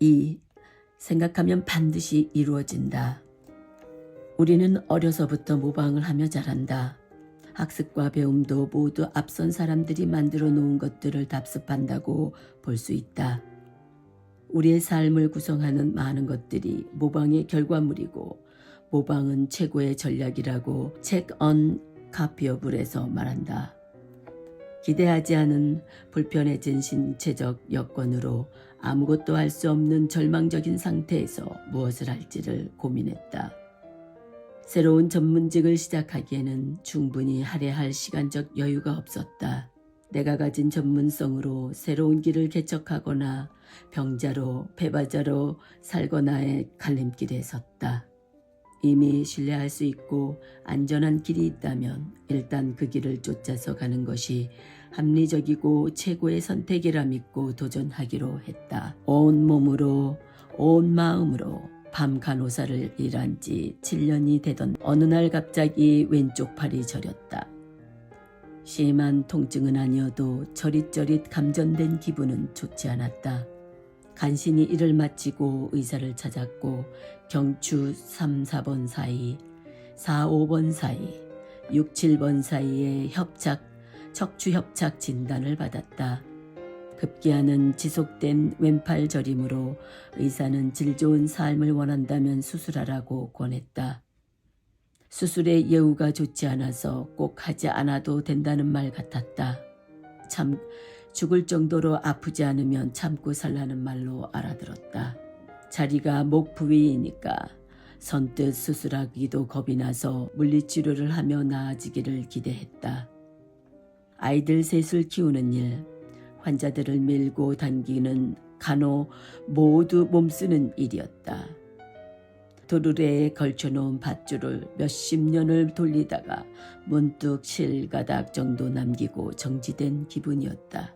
2. 생각하면 반드시 이루어진다. 우리는 어려서부터 모방을 하며 자란다. 학습과 배움도 모두 앞선 사람들이 만들어 놓은 것들을 답습한다고 볼 수 있다. 우리의 삶을 구성하는 많은 것들이 모방의 결과물이고 모방은 최고의 전략이라고 책 on 카피어블에서 말한다. 기대하지 않은 불편해진 신체적 여건으로 아무것도 할 수 없는 절망적인 상태에서 무엇을 할지를 고민했다. 새로운 전문직을 시작하기에는 충분히 할애할 시간적 여유가 없었다. 내가 가진 전문성으로 새로운 길을 개척하거나 병자로 패바자로 살거나의 갈림길에 섰다. 이미 신뢰할 수 있고 안전한 길이 있다면 일단 그 길을 쫓아서 가는 것이 합리적이고 최고의 선택이라 믿고 도전하기로 했다. 온 몸으로 온 마음으로 밤 간호사를 일한 지 7년이 되던 어느 날 갑자기 왼쪽 팔이 저렸다. 심한 통증은 아니어도 저릿저릿 감전된 기분은 좋지 않았다. 간신히 일을 마치고 의사를 찾았고 경추 3, 4번 사이, 4, 5번 사이, 6, 7번 사이에 척추협착 진단을 받았다. 급기야는 지속된 왼팔 저림으로 의사는 질 좋은 삶을 원한다면 수술하라고 권했다. 수술의 예후가 좋지 않아서 꼭 하지 않아도 된다는 말 같았다. 참 죽을 정도로 아프지 않으면 참고 살라는 말로 알아들었다. 자리가 목 부위이니까 선뜻 수술하기도 겁이 나서 물리치료를 하며 나아지기를 기대했다. 아이들 셋을 키우는 일, 환자들을 밀고 당기는 간호 모두 몸쓰는 일이었다. 도르래에 걸쳐놓은 밧줄을 몇십 년을 돌리다가 문득 실가닥 정도 남기고 정지된 기분이었다.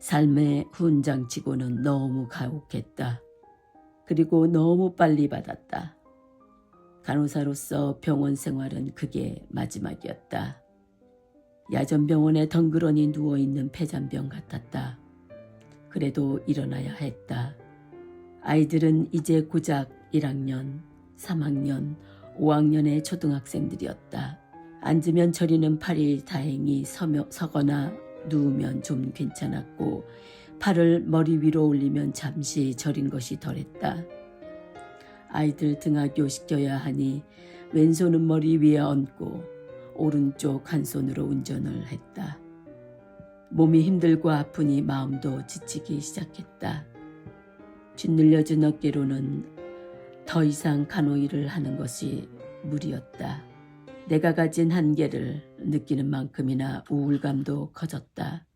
삶의 훈장치고는 너무 가혹했다. 그리고 너무 빨리 받았다. 간호사로서 병원 생활은 그게 마지막이었다. 야전병원에 덩그러니 누워있는 폐잔병 같았다. 그래도 일어나야 했다. 아이들은 이제 고작 1학년, 3학년, 5학년의 초등학생들이었다. 앉으면 저리는 팔이 다행히 서거나 누우면 좀 괜찮았고 팔을 머리 위로 올리면 잠시 저린 것이 덜했다. 아이들 등하교 시켜야 하니 왼손은 머리 위에 얹고 오른쪽 한 손으로 운전을 했다. 몸이 힘들고 아프니 마음도 지치기 시작했다. 짓눌려진 어깨로는 더 이상 간호 일을 하는 것이 무리였다. 내가 가진 한계를 느끼는 만큼이나 우울감도 커졌다.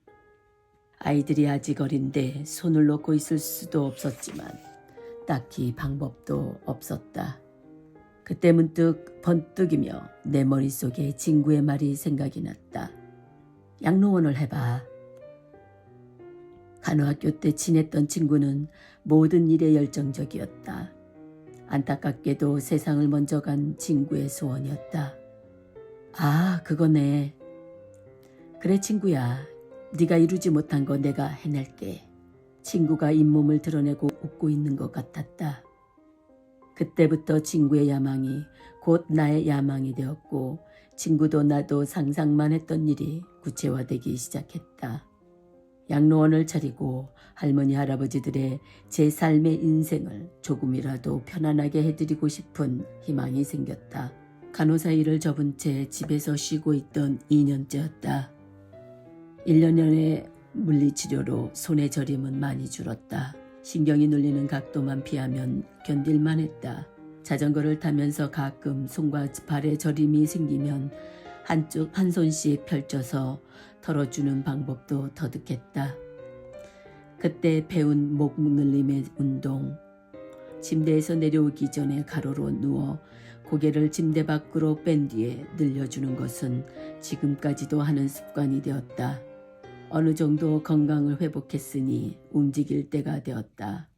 아이들이 아직 어린데 손을 놓고 있을 수도 없었지만 딱히 방법도 없었다. 그때 문득 번뜩이며 내 머릿속에 친구의 말이 생각이 났다. 양로원을 해봐. 간호학교 때 친했던 친구는 모든 일에 열정적이었다. 안타깝게도 세상을 먼저 간 친구의 소원이었다. 아, 그거네. 그래 친구야. 네가 이루지 못한 거 내가 해낼게. 친구가 잇몸을 드러내고 웃고 있는 것 같았다. 그때부터 친구의 야망이 곧 나의 야망이 되었고 친구도 나도 상상만 했던 일이 구체화되기 시작했다. 양로원을 차리고 할머니 할아버지들의 제 삶의 인생을 조금이라도 편안하게 해드리고 싶은 희망이 생겼다. 간호사 일을 접은 채 집에서 쉬고 있던 2년째였다. 1년여의 물리치료로 손의 저림은 많이 줄었다. 신경이 눌리는 각도만 피하면 견딜만 했다. 자전거를 타면서 가끔 손과 발에 저림이 생기면 한 손씩 펼쳐서 털어주는 방법도 터득했다. 그때 배운 목 늘림의 운동, 침대에서 내려오기 전에 가로로 누워 고개를 침대 밖으로 뺀 뒤에 늘려주는 것은 지금까지도 하는 습관이 되었다. 어느 정도 건강을 회복했으니 움직일 때가 되었다.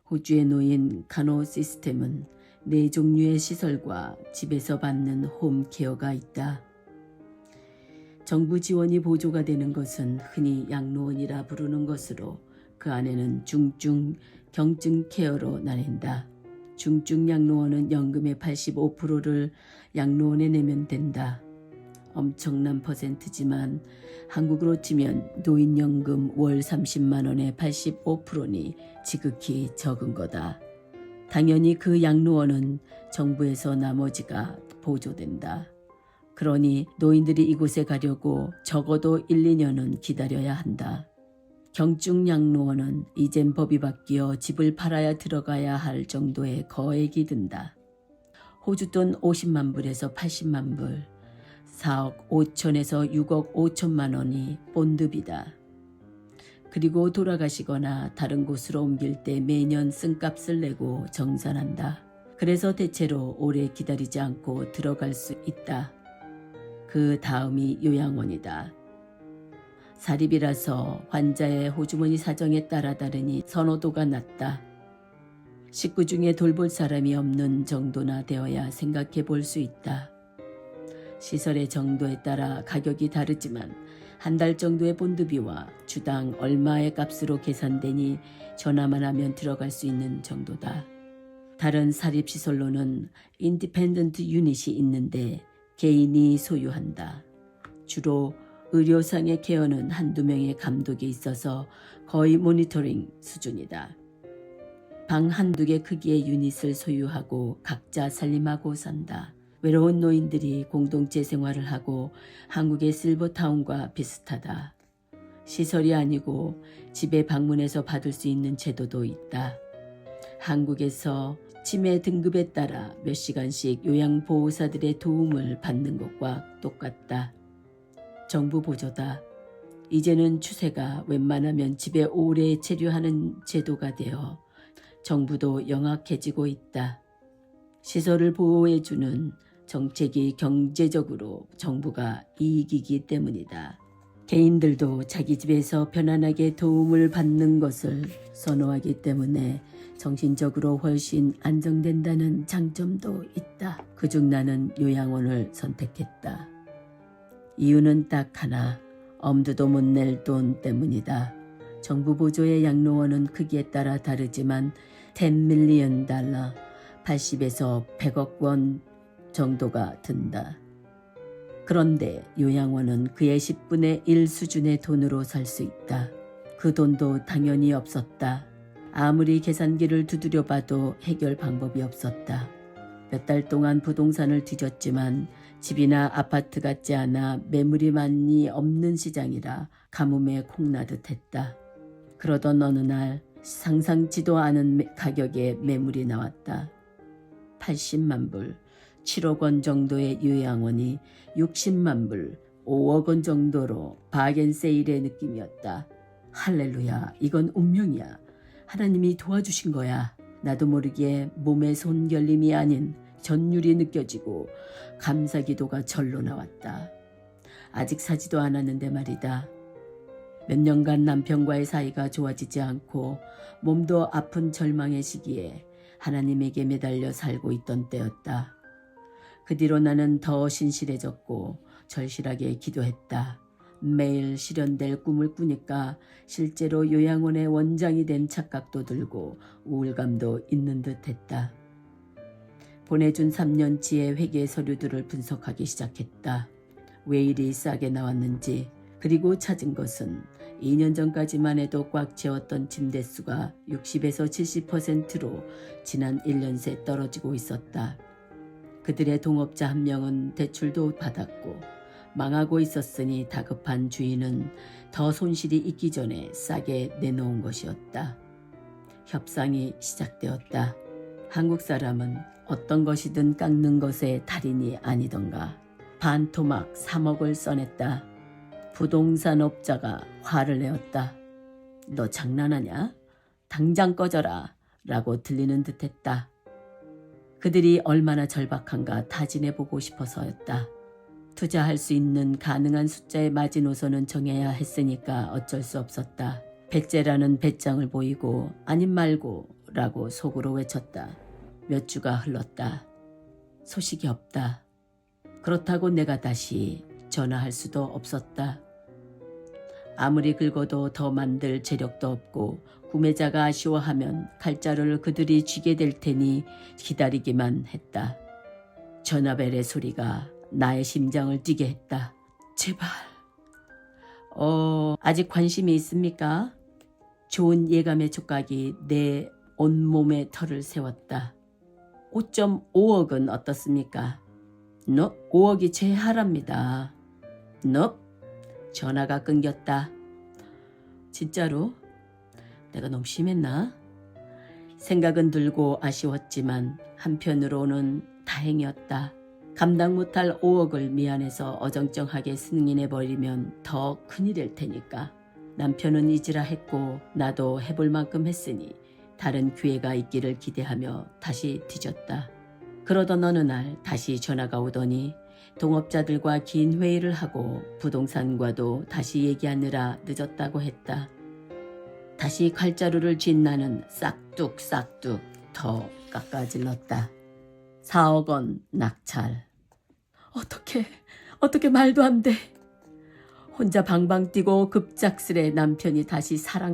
호주에 놓인 간호 시스템은 4종류의 시설과 집에서 받는 홈케어가 있다. 정부 지원이 보조가 되는 것은 흔히 양로원이라 부르는 것으로 그 안에는 중증, 경증 케어로 나뉜다. 중증 양로원은 연금의 85%를 양로원에 내면 된다. 엄청난 퍼센트지만 한국으로 치면 노인연금 월 30만 원의 85%니 지극히 적은 거다. 당연히 그 양로원은 정부에서 나머지가 보조된다. 그러니 노인들이 이곳에 가려고 적어도 1, 2년은 기다려야 한다. 경증 양로원은 이젠 법이 바뀌어 집을 팔아야 들어가야 할 정도의 거액이 든다. 호주 돈 50만 불에서 80만 불, 4억 5천에서 6억 5천만 원이 본드비다. 그리고 돌아가시거나 다른 곳으로 옮길 때 매년 쓴값을 내고 정산한다. 그래서 대체로 오래 기다리지 않고 들어갈 수 있다. 그 다음이 요양원이다. 사립이라서 환자의 호주머니 사정에 따라 다르니 선호도가 낮다. 식구 중에 돌볼 사람이 없는 정도나 되어야 생각해 볼 수 있다. 시설의 정도에 따라 가격이 다르지만 한 달 정도의 본드비와 주당 얼마의 값으로 계산되니 전화만 하면 들어갈 수 있는 정도다. 다른 사립시설로는 인디펜던트 유닛이 있는데 개인이 소유한다. 주로 의료상의 케어는 한두 명의 감독이 있어서 거의 모니터링 수준이다. 방 한두 개 크기의 유닛을 소유하고 각자 살림하고 산다. 외로운 노인들이 공동체 생활을 하고 한국의 실버타운과 비슷하다. 시설이 아니고 집에 방문해서 받을 수 있는 제도도 있다. 한국에서 치매 등급에 따라 몇 시간씩 요양보호사들의 도움을 받는 것과 똑같다. 정부 보조다. 이제는 추세가 웬만하면 집에 오래 체류하는 제도가 되어 정부도 영악해지고 있다. 시설을 보호해주는 정책이 경제적으로 정부가 이익이기 때문이다. 개인들도 자기 집에서 편안하게 도움을 받는 것을 선호하기 때문에 정신적으로 훨씬 안정된다는 장점도 있다. 그중 나는 요양원을 선택했다. 이유는 딱 하나, 엄두도 못 낼 돈 때문이다. 정부 보조의 양로원은 크기에 따라 다르지만 10 밀리언 달러, 80에서 100억 원 정도가 든다. 그런데 요양원은 그의 10분의 1 수준의 돈으로 살 수 있다. 그 돈도 당연히 없었다. 아무리 계산기를 두드려 봐도 해결 방법이 없었다. 몇 달 동안 부동산을 뒤졌지만 집이나 아파트 같지 않아 매물이 많이 없는 시장이라 가뭄에 콩나듯 했다. 그러던 어느 날 상상치도 않은 가격의 매물이 나왔다. 80만 불, 7억 원 정도의 요양원이 60만 불, 5억 원 정도로 바겐세일의 느낌이었다. 할렐루야, 이건 운명이야. 하나님이 도와주신 거야. 나도 모르게 몸의 손결림이 아닌 전율이 느껴지고 감사기도가 절로 나왔다. 아직 사지도 않았는데 말이다. 몇 년간 남편과의 사이가 좋아지지 않고 몸도 아픈 절망의 시기에 하나님에게 매달려 살고 있던 때였다. 그 뒤로 나는 더 신실해졌고 절실하게 기도했다. 매일 실현될 꿈을 꾸니까 실제로 요양원의 원장이 된 착각도 들고 우울감도 있는 듯했다. 보내준 3년치의 회계 서류들을 분석하기 시작했다. 왜 이리 싸게 나왔는지, 그리고 찾은 것은 2년 전까지만 해도 꽉 채웠던 침대수가 60에서 70%로 지난 1년 새 떨어지고 있었다. 그들의 동업자 한 명은 대출도 받았고 망하고 있었으니 다급한 주인은 더 손실이 있기 전에 싸게 내놓은 것이었다. 협상이 시작되었다. 한국 사람은 어떤 것이든 깎는 것에 달인이 아니던가. 반토막 3억을 써냈다. 부동산업자가 화를 내었다. 너 장난하냐? 당장 꺼져라 라고 들리는 듯했다. 그들이 얼마나 절박한가 타진해보고 싶어서였다. 투자할 수 있는 가능한 숫자의 마지노선은 정해야 했으니까 어쩔 수 없었다. 배째라는 배짱을 보이고 아님 말고 라고 속으로 외쳤다. 몇 주가 흘렀다. 소식이 없다. 그렇다고 내가 다시 전화할 수도 없었다. 아무리 긁어도 더 만들 재력도 없고 구매자가 아쉬워하면 칼자루를 그들이 쥐게 될 테니 기다리기만 했다. 전화벨의 소리가 나의 심장을 뛰게 했다. 제발. 아직 관심이 있습니까? 좋은 예감의 촉각이 내 온몸에 털을 세웠다. 5.5억은 어떻습니까? 너 5억이 제하랍니다. 너 전화가 끊겼다. 진짜로? 내가 너무 심했나? 생각은 들고 아쉬웠지만 한편으로는 다행이었다. 감당 못할 5억을 미안해서 어정쩡하게 승인해버리면 더 큰일일 테니까. 남편은 잊으라 했고 나도 해볼 만큼 했으니 다른 기회가 있기를 기대하며 다시 뒤졌다. 그러던 어느 날 다시 전화가 오더니 동업자들과 긴 회의를 하고 부동산과도 다시 얘기하느라 늦었다고 했다. 다시 칼자루를 쥔 나는 싹둑싹둑 더 깎아질렀다. 4억 원 낙찰. 어떻게 말도 안 돼. 혼자 방방 뛰고 급작스레 남편이 다시 사랑